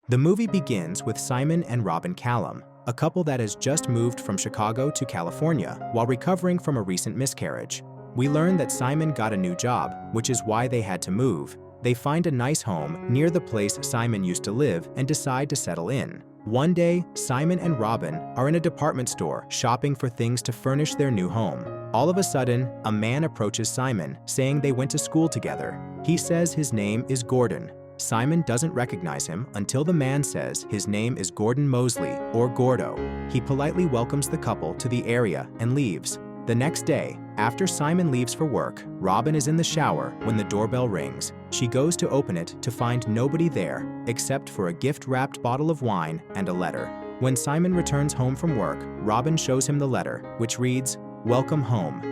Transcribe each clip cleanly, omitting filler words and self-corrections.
The movie begins with Simon and Robyn Callem, a couple that has just moved from Chicago to California while recovering from a recent miscarriage. We learn that Simon got a new job, which is why they had to move. They find a nice home near the place Simon used to live and decide to settle in. One day, Simon and Robyn are in a department store shopping for things to furnish their new home. All of a sudden, a man approaches Simon, saying they went to school together. He says his name is Gordon. Simon doesn't recognize him until the man says his name is Gordon Moseley, or Gordo. He politely welcomes the couple to the area and leaves. The next day, after Simon leaves for work, Robyn is in the shower when the doorbell rings. She goes to open it to find nobody there except for a gift-wrapped bottle of wine and a letter. When Simon returns home from work, Robyn shows him the letter, which reads, "Welcome home,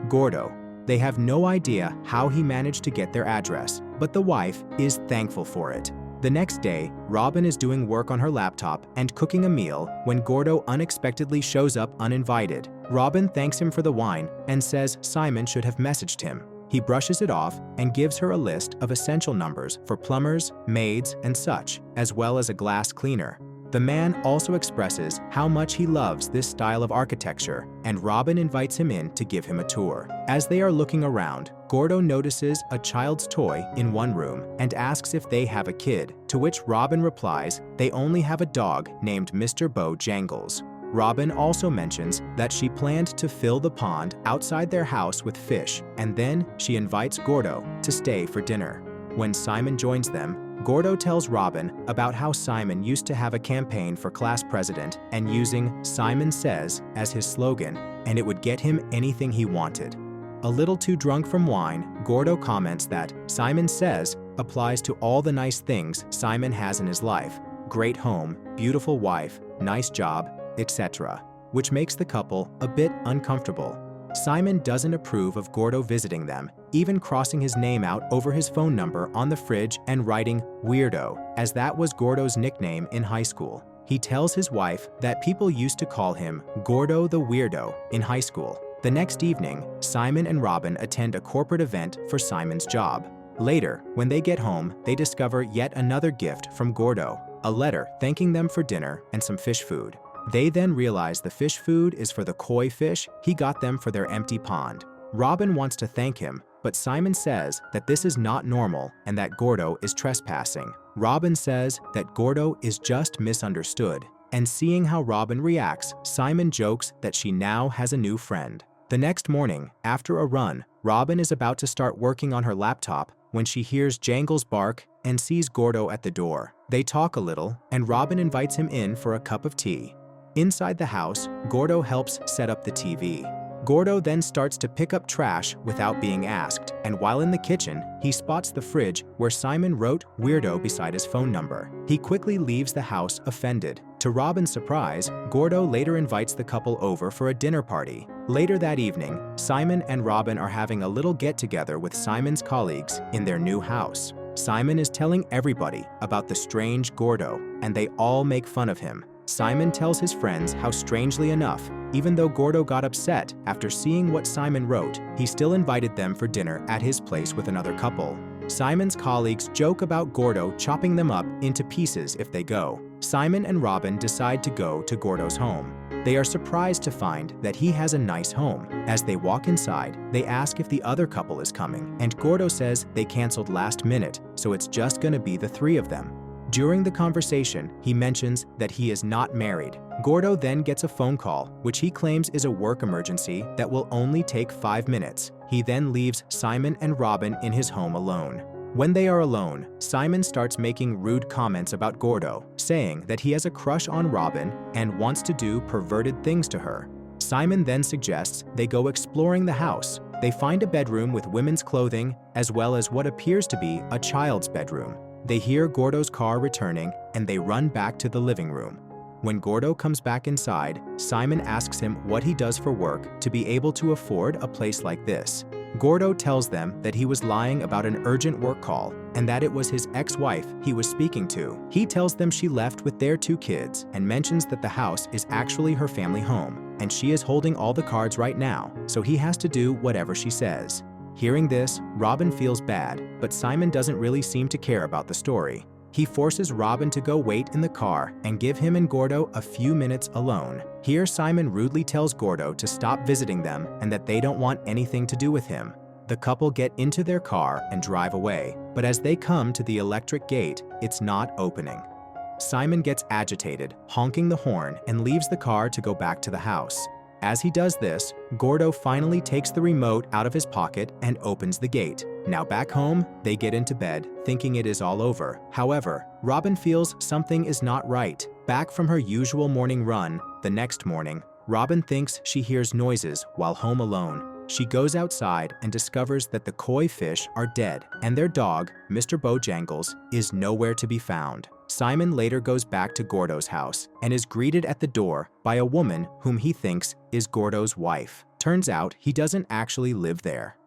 Gordo." They have no idea how he managed to get their address, but the wife is thankful for it. The next day, Robyn is doing work on her laptop and cooking a meal when Gordo unexpectedly shows up uninvited. Robyn thanks him for the wine and says Simon should have messaged him. He brushes it off and gives her a list of essential numbers for plumbers, maids, and such, as well as a glass cleaner. The man also expresses how much he loves this style of architecture, and Robyn invites him in to give him a tour. As they are looking around, Gordo notices a child's toy in one room and asks if they have a kid, to which Robyn replies they only have a dog named Mr. Bojangles. Robyn also mentions that she planned to fill the pond outside their house with fish, and then she invites Gordo to stay for dinner. When Simon joins them, Gordo tells Robyn about how Simon used to have a campaign for class president and using "Simon Says" as his slogan, and it would get him anything he wanted. A little too drunk from wine, Gordo comments that "Simon Says" applies to all the nice things Simon has in his life: great home, beautiful wife, nice job, etc., which makes the couple a bit uncomfortable. Simon doesn't approve of Gordo visiting them, even crossing his name out over his phone number on the fridge and writing "Weirdo," as that was Gordo's nickname in high school. He tells his wife that people used to call him Gordo the Weirdo in high school. The next evening, Simon and Robyn attend a corporate event for Simon's job. Later, when they get home, they discover yet another gift from Gordo, a letter thanking them for dinner and some fish food. They then realize the fish food is for the koi fish he got them for their empty pond. Robyn wants to thank him, but Simon says that this is not normal and that Gordo is trespassing. Robyn says that Gordo is just misunderstood, and seeing how Robyn reacts, Simon jokes that she now has a new friend. The next morning, after a run, Robyn is about to start working on her laptop when she hears Jangles bark and sees Gordo at the door. They talk a little, and Robyn invites him in for a cup of tea. Inside the house, Gordo helps set up the TV. Gordo then starts to pick up trash without being asked, and while in the kitchen, he spots the fridge where Simon wrote "Weirdo" beside his phone number. He quickly leaves the house offended. To Robyn's surprise, Gordo later invites the couple over for a dinner party. Later that evening, Simon and Robyn are having a little get-together with Simon's colleagues in their new house. Simon is telling everybody about the strange Gordo, and they all make fun of him. Simon tells his friends how, strangely enough, even though Gordo got upset after seeing what Simon wrote, he still invited them for dinner at his place with another couple. Simon's colleagues joke about Gordo chopping them up into pieces if they go. Simon and Robyn decide to go to Gordo's home. They are surprised to find that he has a nice home. As they walk inside, they ask if the other couple is coming, and Gordo says they canceled last minute, so it's just gonna be the three of them. During the conversation, he mentions that he is not married. Gordo then gets a phone call, which he claims is a work emergency that will only take 5 minutes. He then leaves Simon and Robyn in his home alone. When they are alone, Simon starts making rude comments about Gordo, saying that he has a crush on Robyn and wants to do perverted things to her. Simon then suggests they go exploring the house. They find a bedroom with women's clothing, as well as what appears to be a child's bedroom. They hear Gordo's car returning, and they run back to the living room. When Gordo comes back inside, Simon asks him what he does for work to be able to afford a place like this. Gordo tells them that he was lying about an urgent work call and that it was his ex-wife he was speaking to. He tells them she left with their 2 kids and mentions that the house is actually her family home, and she is holding all the cards right now, so he has to do whatever she says. Hearing this, Robyn feels bad, but Simon doesn't really seem to care about the story. He forces Robyn to go wait in the car and give him and Gordo a few minutes alone. Here, Simon rudely tells Gordo to stop visiting them and that they don't want anything to do with him. The couple get into their car and drive away, but as they come to the electric gate, it's not opening. Simon gets agitated, honking the horn, and leaves the car to go back to the house. As he does this, Gordo finally takes the remote out of his pocket and opens the gate. Now back home, they get into bed, thinking it is all over. However, Robyn feels something is not right. Back from her usual morning run, the next morning, Robyn thinks she hears noises while home alone. She goes outside and discovers that the koi fish are dead, and their dog, Mr. Bojangles, is nowhere to be found. Simon later goes back to Gordo's house and is greeted at the door by a woman whom he thinks is Gordo's wife. Turns out he doesn't actually live there.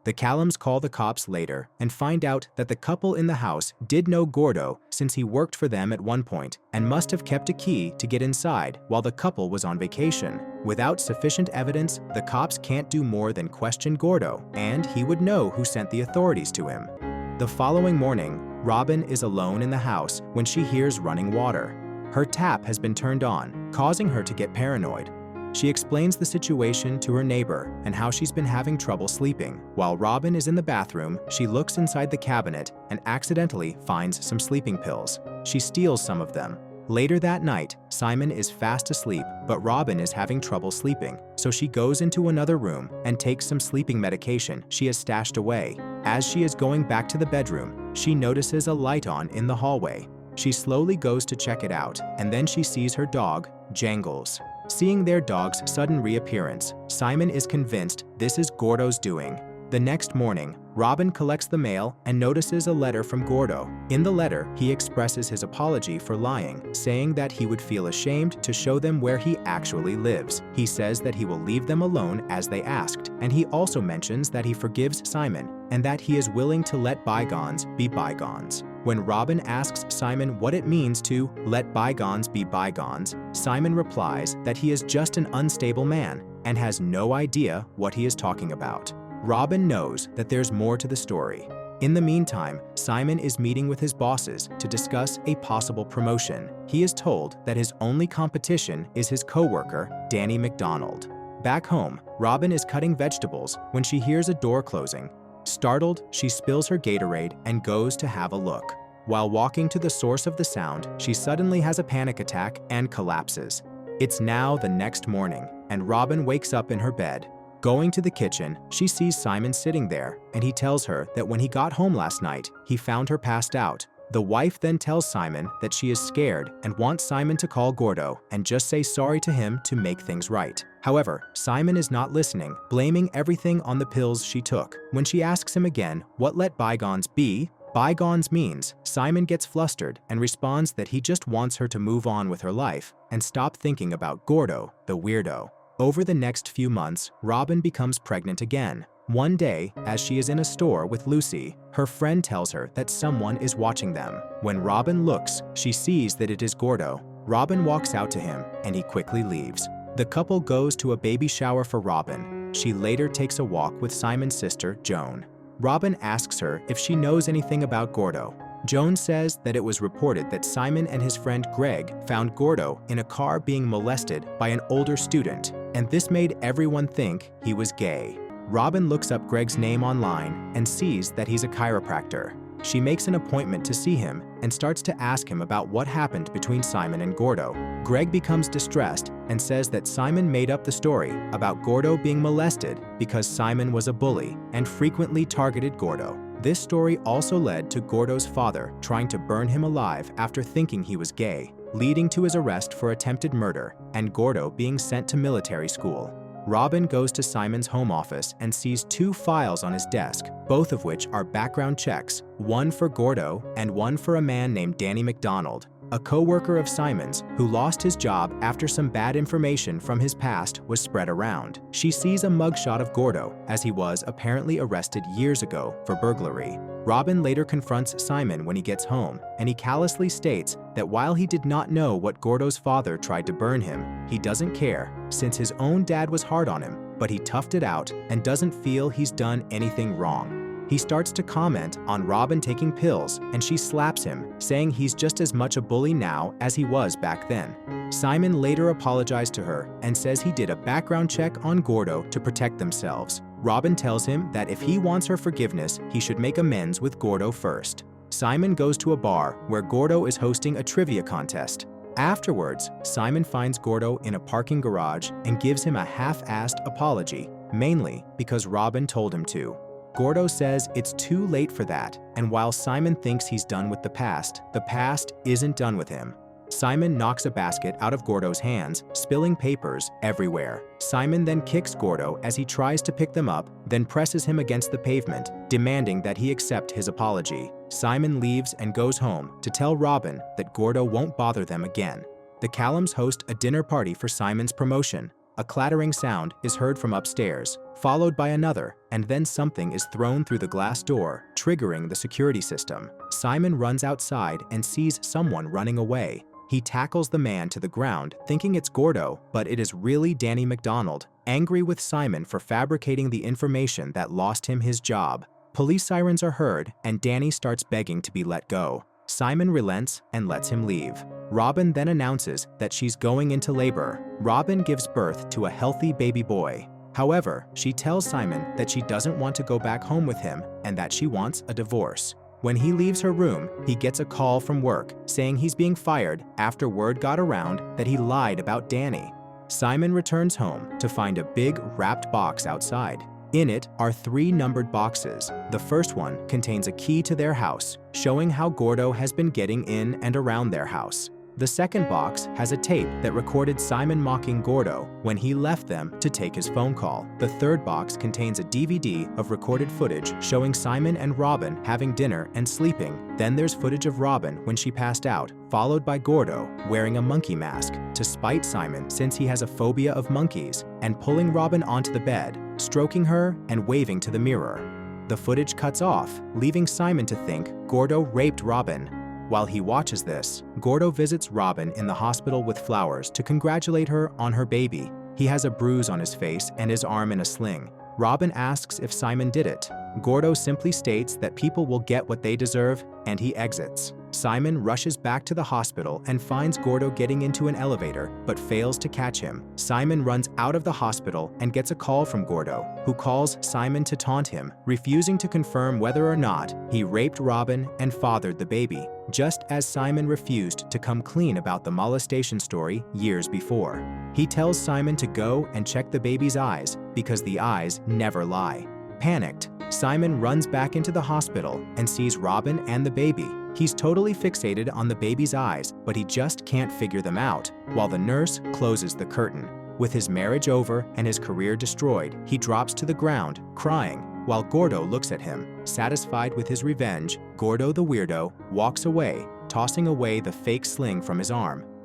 The Callems call the cops later and find out that the couple in the house did know Gordo since he worked for them at one point and must have kept a key to get inside while the couple was on vacation. Without sufficient evidence, the cops can't do more than question Gordo, and he would know who sent the authorities to him. The following morning, Robyn is alone in the house when she hears running water. Her tap has been turned on, causing her to get paranoid. She explains the situation to her neighbor and how she's been having trouble sleeping. While Robyn is in the bathroom, she looks inside the cabinet and accidentally finds some sleeping pills. She steals some of them. Later that night, Simon is fast asleep, but Robyn is having trouble sleeping, so she goes into another room and takes some sleeping medication she has stashed away. As she is going back to the bedroom, she notices a light on in the hallway. She slowly goes to check it out, and then she sees her dog, Jangles. Seeing their dog's sudden reappearance, Simon is convinced this is Gordo's doing. The next morning, Robyn collects the mail and notices a letter from Gordo. In the letter, he expresses his apology for lying, saying that he would feel ashamed to show them where he actually lives. He says that he will leave them alone as they asked, and he also mentions that he forgives Simon and that he is willing to let bygones be bygones. When Robyn asks Simon what it means to let bygones be bygones, Simon replies that he is just an unstable man and has no idea what he is talking about. Robyn knows that there's more to the story. In the meantime, Simon is meeting with his bosses to discuss a possible promotion. He is told that his only competition is his co-worker, Danny McDonald. Back home, Robyn is cutting vegetables when she hears a door closing. Startled, she spills her Gatorade and goes to have a look. While walking to the source of the sound, she suddenly has a panic attack and collapses. It's now the next morning, and Robyn wakes up in her bed. Going to the kitchen, she sees Simon sitting there, and he tells her that when he got home last night, he found her passed out. The wife then tells Simon that she is scared and wants Simon to call Gordo and just say sorry to him to make things right. However, Simon is not listening, blaming everything on the pills she took. When she asks him again what let bygones be, bygones means, Simon gets flustered and responds that he just wants her to move on with her life and stop thinking about Gordo, the weirdo. Over the next few months, Robyn becomes pregnant again. One day, as she is in a store with Lucy, her friend tells her that someone is watching them. When Robyn looks, she sees that it is Gordo. Robyn walks out to him, and he quickly leaves. The couple goes to a baby shower for Robyn. She later takes a walk with Simon's sister, Joan. Robyn asks her if she knows anything about Gordo. Joan says that it was reported that Simon and his friend Greg found Gordo in a car being molested by an older student, and this made everyone think he was gay. Robyn looks up Greg's name online and sees that he's a chiropractor. She makes an appointment to see him and starts to ask him about what happened between Simon and Gordo. Greg becomes distressed and says that Simon made up the story about Gordo being molested because Simon was a bully and frequently targeted Gordo. This story also led to Gordo's father trying to burn him alive after thinking he was gay, leading to his arrest for attempted murder and Gordo being sent to military school. Robyn goes to Simon's home office and sees 2 files on his desk, both of which are background checks, one for Gordo and one for a man named Danny McDonald, a co-worker of Simon's who lost his job after some bad information from his past was spread around. She sees a mugshot of Gordo, as he was apparently arrested years ago for burglary. Robyn later confronts Simon when he gets home, and he callously states that while he did not know what Gordo's father tried to burn him, he doesn't care, since his own dad was hard on him, but he toughed it out and doesn't feel he's done anything wrong. He starts to comment on Robyn taking pills, and she slaps him, saying he's just as much a bully now as he was back then. Simon later apologized to her and says he did a background check on Gordo to protect themselves. Robyn tells him that if he wants her forgiveness, he should make amends with Gordo first. Simon goes to a bar where Gordo is hosting a trivia contest. Afterwards, Simon finds Gordo in a parking garage and gives him a half-assed apology, mainly because Robyn told him to. Gordo says it's too late for that, and while Simon thinks he's done with the past isn't done with him. Simon knocks a basket out of Gordo's hands, spilling papers everywhere. Simon then kicks Gordo as he tries to pick them up, then presses him against the pavement, demanding that he accept his apology. Simon leaves and goes home to tell Robyn that Gordo won't bother them again. The Callems host a dinner party for Simon's promotion. A clattering sound is heard from upstairs, followed by another, and then something is thrown through the glass door, triggering the security system. Simon runs outside and sees someone running away. He tackles the man to the ground, thinking it's Gordo, but it is really Danny McDonald, angry with Simon for fabricating the information that lost him his job. Police sirens are heard, and Danny starts begging to be let go. Simon relents and lets him leave. Robyn then announces that she's going into labor. Robyn gives birth to a healthy baby boy. However, she tells Simon that she doesn't want to go back home with him and that she wants a divorce. When he leaves her room, he gets a call from work saying he's being fired after word got around that he lied about Danny. Simon returns home to find a big wrapped box outside. In it are 3 numbered boxes. The first one contains a key to their house, showing how Gordo has been getting in and around their house. The second box has a tape that recorded Simon mocking Gordo when he left them to take his phone call. The third box contains a DVD of recorded footage showing Simon and Robyn having dinner and sleeping. Then there's footage of Robyn when she passed out, followed by Gordo wearing a monkey mask to spite Simon since he has a phobia of monkeys, and pulling Robyn onto the bed, stroking her and waving to the mirror. The footage cuts off, leaving Simon to think Gordo raped Robyn. While he watches this, Gordo visits Robyn in the hospital with flowers to congratulate her on her baby. He has a bruise on his face and his arm in a sling. Robyn asks if Simon did it. Gordo simply states that people will get what they deserve, and he exits. Simon rushes back to the hospital and finds Gordo getting into an elevator, but fails to catch him. Simon runs out of the hospital and gets a call from Gordo, who calls Simon to taunt him, refusing to confirm whether or not he raped Robyn and fathered the baby, just as Simon refused to come clean about the molestation story years before. He tells Simon to go and check the baby's eyes, because the eyes never lie. Panicked, Simon runs back into the hospital and sees Robyn and the baby. He's totally fixated on the baby's eyes, but he just can't figure them out, while the nurse closes the curtain. With his marriage over and his career destroyed, he drops to the ground, crying, while Gordo looks at him. Satisfied with his revenge, Gordo the Weirdo walks away, tossing away the fake sling from his arm.